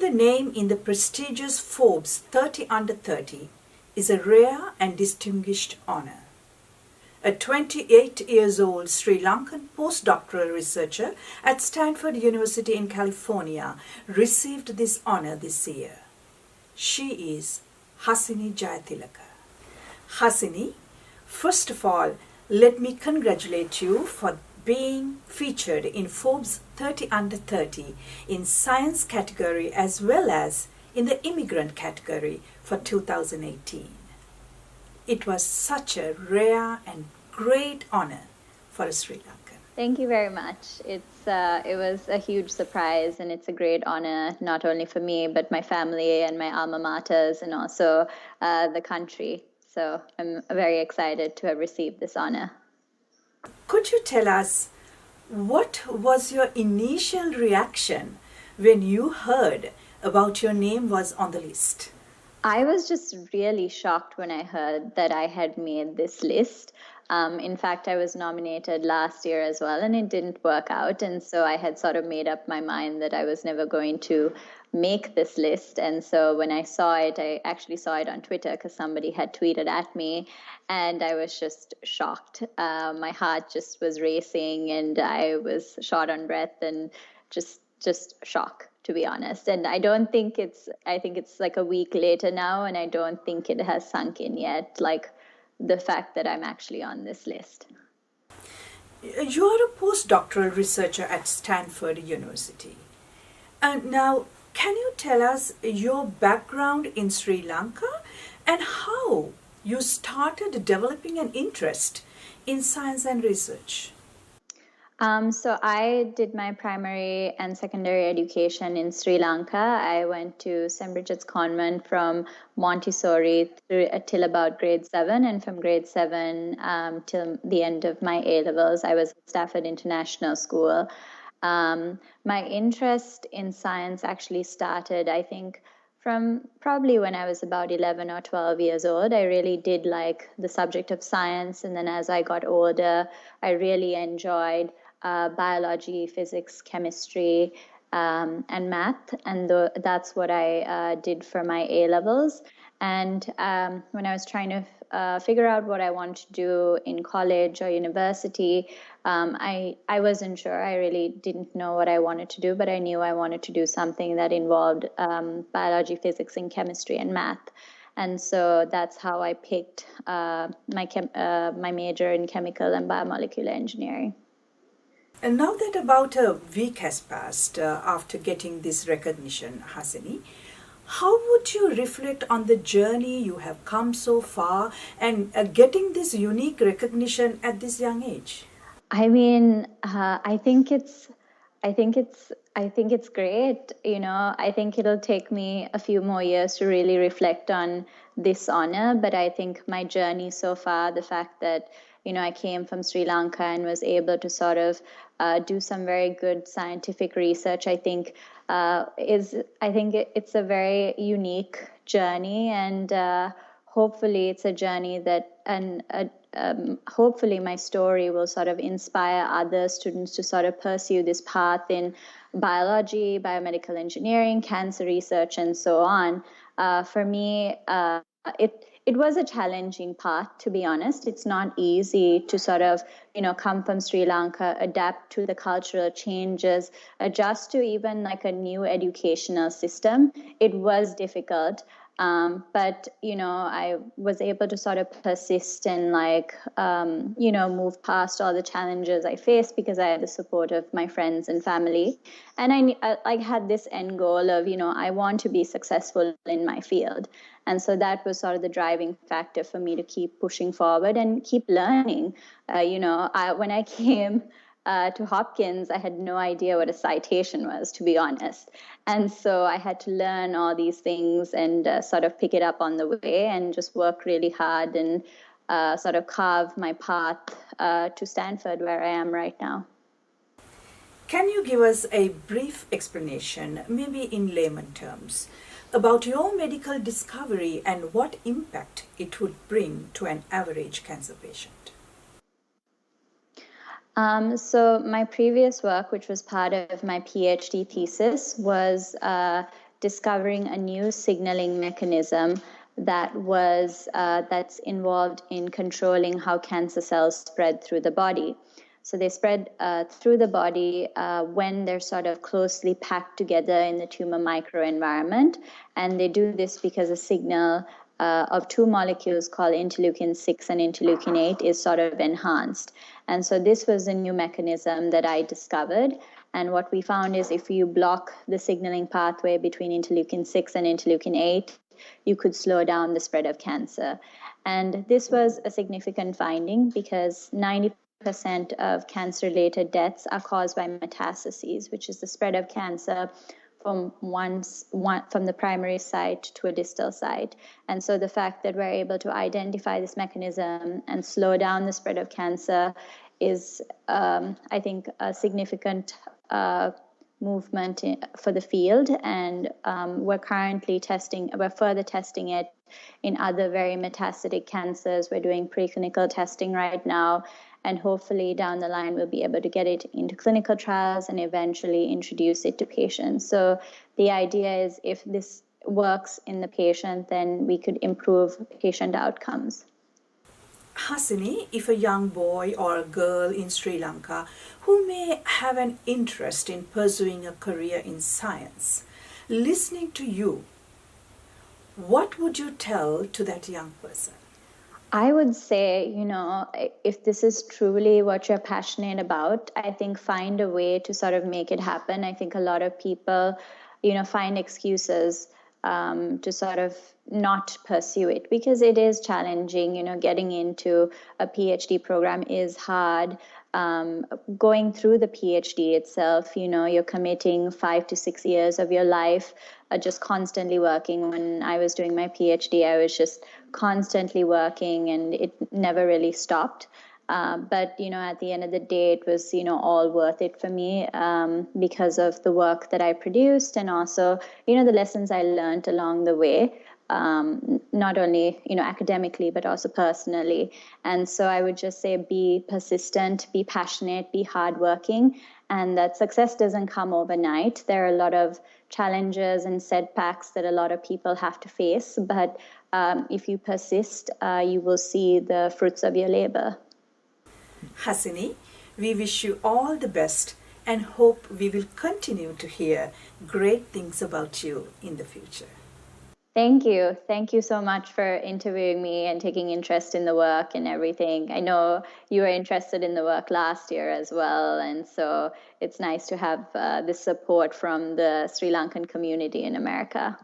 your name in the prestigious Forbes 30 Under 30 is a rare and distinguished honor. A 28 years old Sri Lankan postdoctoral researcher at Stanford University in California received this honor this year. She is Hasini Jayathilaka. Hasini, first of all, let me congratulate you for being featured in Forbes 30 Under 30 in science category as well as in the immigrant category for 2018. It was such a rare and great honor for a Sri Lankan. Thank you very much. It was a huge surprise, and it's a great honor, not only for me, but my family and my alma maters, and also the country. So I'm very excited to have received this honor. Could you tell us what was your initial reaction when you heard about your name was on the list? I was just really shocked when I heard that I had made this list. In fact, I was nominated last year as well, and it didn't work out. And so I had sort of made up my mind that I was never going to make this list. And so when I saw it, I actually saw it on Twitter because somebody had tweeted at me, and I was just shocked. My heart just was racing, and I was short on breath and just shocked, to be honest. And I think it's like a week later now, and I don't think it has sunk in yet, like the fact that I'm actually on this list. You are a postdoctoral researcher at Stanford University. And now, can you tell us your background in Sri Lanka and how you started developing an interest in science and research? So I did my primary and secondary education in Sri Lanka. I went to St. Bridget's Convent from Montessori till about grade 7, and from grade 7 till the end of my A-levels, I was at Stafford International School. My interest in science actually started, I think, from probably when I was about 11 or 12 years old. I really did like the subject of science, and then as I got older, I really enjoyed biology, physics, chemistry, and math, and that's what I did for my A-levels. And when I was trying to figure out what I wanted to do in college or university, I wasn't sure. I really didn't know what I wanted to do, but I knew I wanted to do something that involved biology, physics, and chemistry and math. And so that's how I picked my major in chemical and biomolecular engineering. And now that about a week has passed after getting this recognition, Hasini, how would you reflect on the journey you have come so far and getting this unique recognition at this young age? I mean, I think it's great. You know, I think it'll take me a few more years to really reflect on this honor. But I think my journey so far, the fact that, you know, I came from Sri Lanka and was able to sort of do some very good scientific research, I think it's a very unique journey, and hopefully it's a journey that, and hopefully my story will sort of inspire other students to sort of pursue this path in biology, biomedical engineering, cancer research, and so on. For me, it was a challenging path, to be honest. It's not easy to sort of, you know, come from Sri Lanka, adapt to the cultural changes, adjust to even like a new educational system. It was difficult. But, you know, I was able to sort of persist and move past all the challenges I faced because I had the support of my friends and family. And I had this end goal of, you know, I want to be successful in my field. And so that was sort of the driving factor for me to keep pushing forward and keep learning. When I came to Hopkins, I had no idea what a citation was, to be honest. And so I had to learn all these things and sort of pick it up on the way and just work really hard and sort of carve my path to Stanford, where I am right now. Can you give us a brief explanation, maybe in layman terms, about your medical discovery and what impact it would bring to an average cancer patient? So my previous work, which was part of my PhD thesis, was discovering a new signaling mechanism that's involved in controlling how cancer cells spread through the body. So they spread through the body when they're sort of closely packed together in the tumor microenvironment. And they do this because a signal of two molecules called interleukin 6 and interleukin 8 is sort of enhanced. And so this was a new mechanism that I discovered. And what we found is if you block the signaling pathway between interleukin 6 and interleukin 8, you could slow down the spread of cancer. And this was a significant finding because 90% of cancer-related deaths are caused by metastases, which is the spread of cancer from from the primary site to a distal site. And so the fact that we're able to identify this mechanism and slow down the spread of cancer is, I think, a significant movement for the field. And we're further testing it in other very metastatic cancers. We're doing preclinical testing right now. And hopefully down the line, we'll be able to get it into clinical trials and eventually introduce it to patients. So the idea is if this works in the patient, then we could improve patient outcomes. Hasini, if a young boy or a girl in Sri Lanka who may have an interest in pursuing a career in science, listening to you, what would you tell to that young person? I would say, if this is truly what you're passionate about, I think find a way to sort of make it happen. I think a lot of people, find excuses to sort of not pursue it because it is challenging. Getting into a PhD program is hard. Going through the PhD itself, you're committing 5 to 6 years of your life, just constantly working. When I was doing my PhD, I was just constantly working and it never really stopped. But, at the end of the day, it was, all worth it for me because of the work that I produced and also, the lessons I learned along the way. Not only, academically, but also personally. And so I would just say be persistent, be passionate, be hardworking, and that success doesn't come overnight. There are a lot of challenges and setbacks that a lot of people have to face. But if you persist, you will see the fruits of your labor. Hasini, we wish you all the best and hope we will continue to hear great things about you in the future. Thank you. Thank you so much for interviewing me and taking interest in the work and everything. I know you were interested in the work last year as well. And so it's nice to have this support from the Sri Lankan community in America.